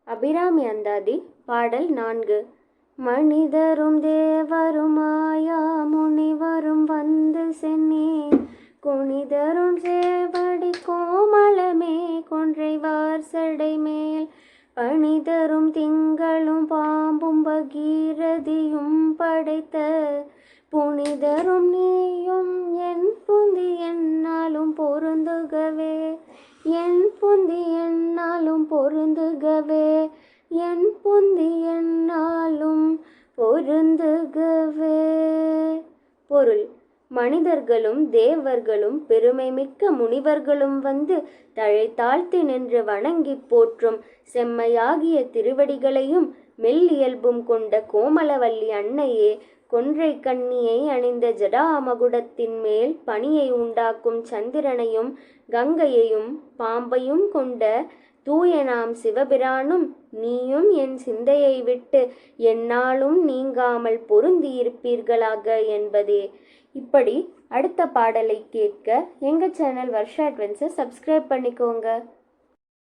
அபிராமி அந்தாதி பாடல் 4. மனிதரும் தேவருமாயா முனிவரும் வந்து சென்னே குனிதரும் சேவடி கோமளமே கொன்றைவார் சடை மேல் பணிதரும் திங்களும் பாம்பும் பகீரதியும் படைத்த புனிதரும் நீயும் என் புந்தி என்னாலும் பொருந்துகவே என் புந்தி என்னாலும் பொருந்துகவே என் புந்தி என்னாலும் பொருந்துகவே. பொருள்: மனிதர்களும் தேவர்களும் பெருமை மிக்க முனிவர்களும் வந்து தழை தாழ்த்தி நின்று வணங்கி போற்றும் செம்மையாகிய திருவடிகளையும் மெல்லியல்பும் கொண்ட கோமலவல்லி அன்னையே, கொன்றை கண்ணியை அணிந்த ஜடாமகுடத்தின் மேல் பனியை உண்டாக்கும் சந்திரனையும் கங்கையையும் பாம்பையும் கொண்ட தூயனாம் சிவபிரானும் நீயும் என் சிந்தையை விட்டு எந்நாளும் நீங்காமல் பொருந்தியிருப்பீர்களாக என்பதே. இப்படி அடுத்த பாடலை கேட்க எங்கள் சேனல் வர்ஷா அட்வென்ச்சர் சப்ஸ்கிரைப் பண்ணிக்கோங்க.